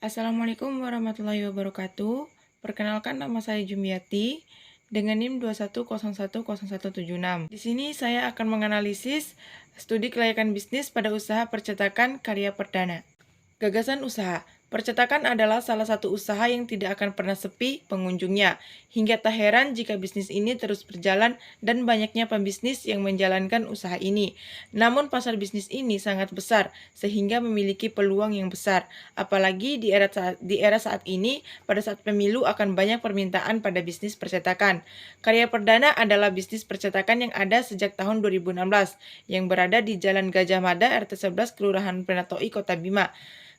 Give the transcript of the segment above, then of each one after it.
Assalamualaikum warahmatullahi wabarakatuh. Perkenalkan, nama saya Jumiati dengan NIM 21010176. Di sini saya akan menganalisis studi kelayakan bisnis pada usaha percetakan karya perdana. Gagasan usaha. Percetakan adalah salah satu usaha yang tidak akan pernah sepi pengunjungnya. Hingga tak heran jika bisnis ini terus berjalan dan banyaknya pembisnis yang menjalankan usaha ini. Namun pasar bisnis ini sangat besar sehingga memiliki peluang yang besar. Apalagi di era saat ini, pada saat pemilu akan banyak permintaan pada bisnis percetakan. Karya Perdana adalah bisnis percetakan yang ada sejak tahun 2016 yang berada di Jalan Gajah Mada RT 11 Kelurahan Penatoi, Kota Bima.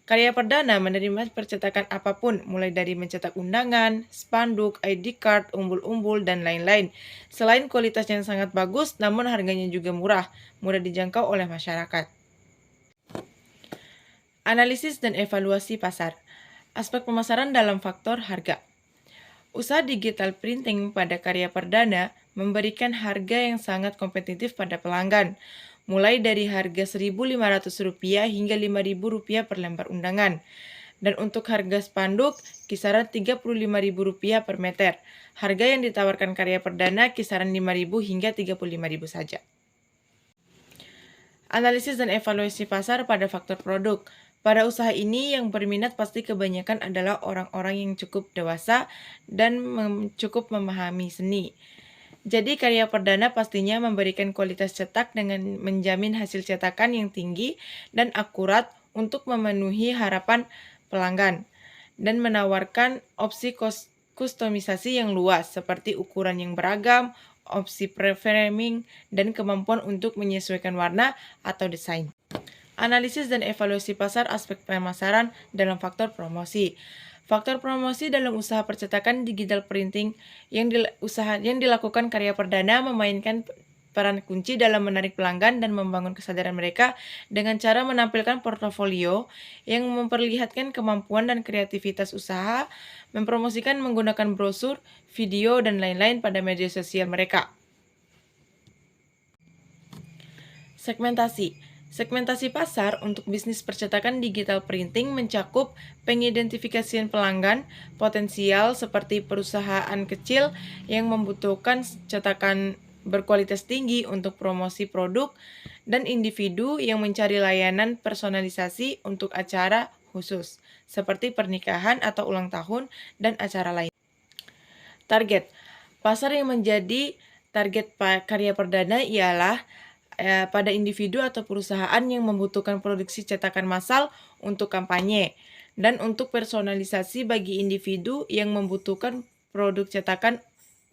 Karya Perdana menerima percetakan apapun, mulai dari mencetak undangan, spanduk, ID card, umbul-umbul, dan lain-lain. Selain kualitasnya yang sangat bagus, namun harganya juga mudah dijangkau oleh masyarakat. Analisis dan evaluasi pasar. Aspek pemasaran dalam faktor harga. Usaha digital printing pada Karya Perdana memberikan harga yang sangat kompetitif pada pelanggan, mulai dari harga Rp1.500 hingga Rp5.000 per lembar undangan. Dan untuk harga spanduk, kisaran Rp35.000 per meter. Harga yang ditawarkan Karya Perdana kisaran Rp5.000 hingga Rp35.000 saja. Analisis dan evaluasi pasar pada faktor produk. Pada usaha ini yang berminat pasti kebanyakan adalah orang-orang yang cukup dewasa dan cukup memahami seni. Jadi Karya Perdana pastinya memberikan kualitas cetak dengan menjamin hasil cetakan yang tinggi dan akurat untuk memenuhi harapan pelanggan dan menawarkan opsi kustomisasi yang luas seperti ukuran yang beragam, opsi pre-framing, dan kemampuan untuk menyesuaikan warna atau desain. Analisis dan evaluasi pasar aspek pemasaran dalam faktor promosi. Faktor promosi dalam usaha percetakan digital printing yang dilakukan Karya Perdana memainkan peran kunci dalam menarik pelanggan dan membangun kesadaran mereka dengan cara menampilkan portofolio yang memperlihatkan kemampuan dan kreativitas usaha, mempromosikan menggunakan brosur, video, dan lain-lain pada media sosial mereka. Segmentasi. Segmentasi pasar untuk bisnis percetakan digital printing mencakup pengidentifikasian pelanggan potensial seperti perusahaan kecil yang membutuhkan cetakan berkualitas tinggi untuk promosi produk dan individu yang mencari layanan personalisasi untuk acara khusus seperti pernikahan atau ulang tahun dan acara lain. Target. Pasar yang menjadi target Karya Perdana ialah pada individu atau perusahaan yang membutuhkan produksi cetakan massal untuk kampanye dan untuk personalisasi bagi individu yang membutuhkan produk cetakan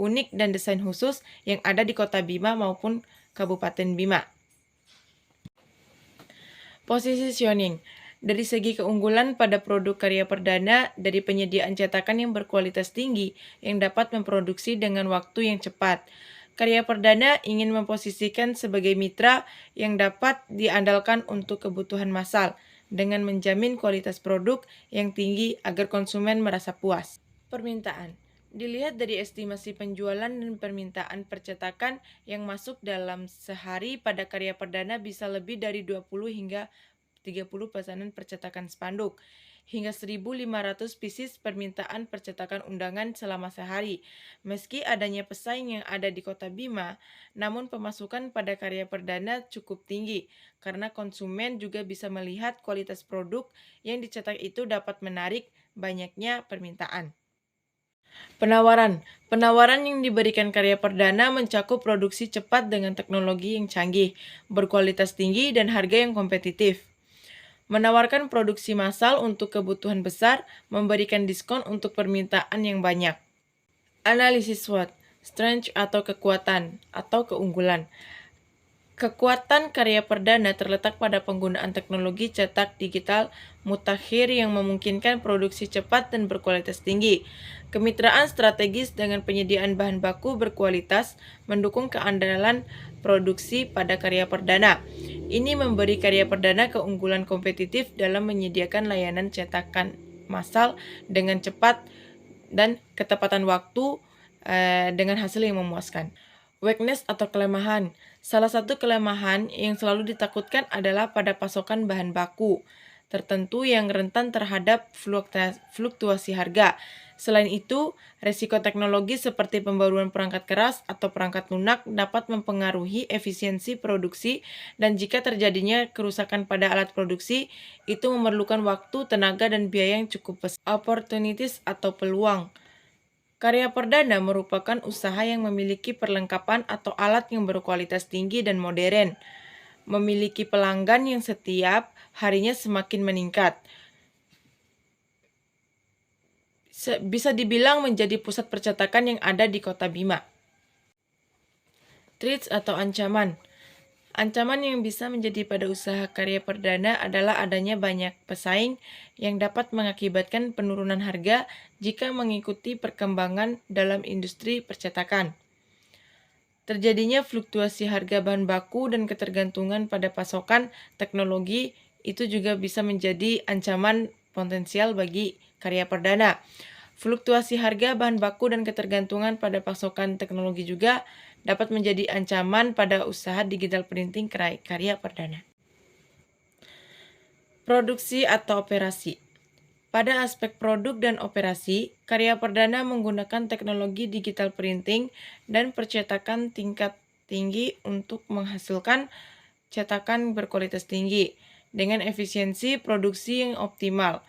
unik dan desain khusus yang ada di Kota Bima maupun Kabupaten Bima. Positioning. Dari segi keunggulan pada produk Karya Perdana dari penyediaan cetakan yang berkualitas tinggi yang dapat memproduksi dengan waktu yang cepat. Karya Perdana ingin memposisikan sebagai mitra yang dapat diandalkan untuk kebutuhan massal dengan menjamin kualitas produk yang tinggi agar konsumen merasa puas. Permintaan. Dilihat dari estimasi penjualan dan permintaan percetakan yang masuk dalam sehari pada Karya Perdana bisa lebih dari 20 hingga 30 pesanan percetakan spanduk, hingga 1.500 pieces permintaan percetakan undangan selama sehari. Meski adanya pesaing yang ada di Kota Bima, namun pemasukan pada Karya Perdana cukup tinggi karena konsumen juga bisa melihat kualitas produk yang dicetak itu dapat menarik banyaknya permintaan. Penawaran. Penawaran yang diberikan Karya Perdana mencakup produksi cepat dengan teknologi yang canggih, berkualitas tinggi, dan harga yang kompetitif. Menawarkan produksi massal untuk kebutuhan besar, memberikan diskon untuk permintaan yang banyak. Analisis SWOT, strength atau kekuatan atau keunggulan. Kekuatan Karya Perdana terletak pada penggunaan teknologi cetak digital mutakhir yang memungkinkan produksi cepat dan berkualitas tinggi. Kemitraan strategis dengan penyediaan bahan baku berkualitas mendukung keandalan produksi pada Karya Perdana. Ini memberi Karya Perdana keunggulan kompetitif dalam menyediakan layanan cetakan massal dengan cepat dan ketepatan waktu dengan hasil yang memuaskan. Weakness atau kelemahan. Salah satu kelemahan yang selalu ditakutkan adalah pada pasokan bahan baku. tertentu yang rentan terhadap fluktuasi harga. Selain itu, resiko teknologi seperti pembaruan perangkat keras atau perangkat lunak dapat mempengaruhi efisiensi produksi, dan jika terjadinya kerusakan pada alat produksi, itu memerlukan waktu, tenaga, dan biaya yang cukup besar. Opportunities atau peluang. Karya perdana merupakan usaha yang memiliki perlengkapan atau alat yang berkualitas tinggi dan modern, memiliki pelanggan yang setiap harinya semakin meningkat. Bisa dibilang menjadi pusat percetakan yang ada di Kota Bima. Threats atau ancaman. Ancaman yang bisa menjadi pada usaha karya perdana adalah adanya banyak pesaing yang dapat mengakibatkan penurunan harga jika mengikuti perkembangan dalam industri percetakan. Terjadinya fluktuasi harga bahan baku dan ketergantungan pada pasokan teknologi itu juga bisa menjadi ancaman potensial bagi karya perdana. Fluktuasi harga bahan baku dan ketergantungan pada pasokan teknologi juga dapat menjadi ancaman pada usaha digital printing karya perdana. Produksi atau operasi. Pada aspek produk dan operasi, karya perdana menggunakan teknologi digital printing dan percetakan tingkat tinggi untuk menghasilkan cetakan berkualitas tinggi dengan efisiensi produksi yang optimal.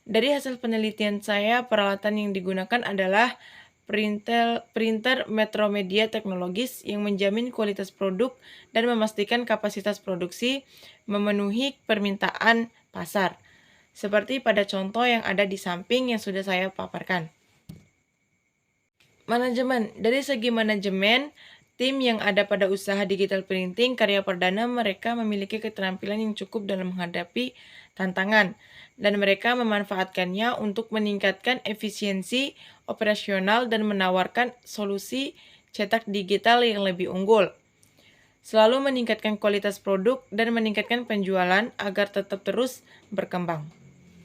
Dari hasil penelitian saya, peralatan yang digunakan adalah printer Metromedia Teknologis yang menjamin kualitas produk dan memastikan kapasitas produksi memenuhi permintaan pasar, seperti pada contoh yang ada di samping yang sudah saya paparkan. Manajemen. Dari segi manajemen, tim yang ada pada usaha digital printing karya perdana, mereka memiliki keterampilan yang cukup dalam menghadapi tantangan, dan mereka memanfaatkannya untuk meningkatkan efisiensi operasional dan menawarkan solusi cetak digital yang lebih unggul. Selalu meningkatkan kualitas produk dan meningkatkan penjualan agar tetap terus berkembang.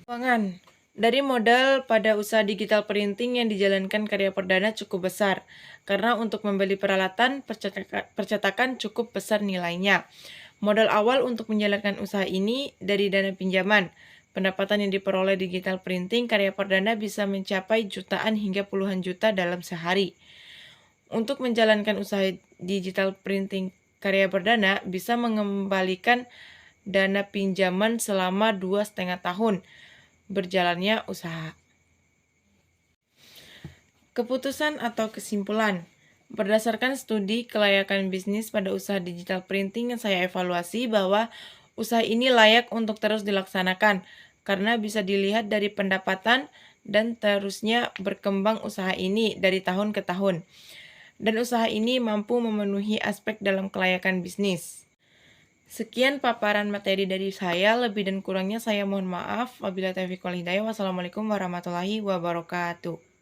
Keuangan. Dari modal pada usaha digital printing yang dijalankan karya perdana cukup besar, karena untuk membeli peralatan percetakan cukup besar nilainya. Modal awal untuk menjalankan usaha ini dari dana pinjaman. Pendapatan yang diperoleh digital printing karya perdana bisa mencapai jutaan hingga puluhan juta dalam sehari. Untuk menjalankan usaha digital printing karya perdana bisa mengembalikan dana pinjaman selama 2,5 tahun berjalannya usaha. Keputusan atau kesimpulan. Berdasarkan studi kelayakan bisnis pada usaha digital printing yang saya evaluasi, bahwa usaha ini layak untuk terus dilaksanakan karena bisa dilihat dari pendapatan dan terusnya berkembang usaha ini dari tahun ke tahun. Dan usaha ini mampu memenuhi aspek dalam kelayakan bisnis. Sekian paparan materi dari saya, lebih dan kurangnya saya mohon maaf. Wabillahi taufiq wal hidayah. Wassalamualaikum warahmatullahi wabarakatuh.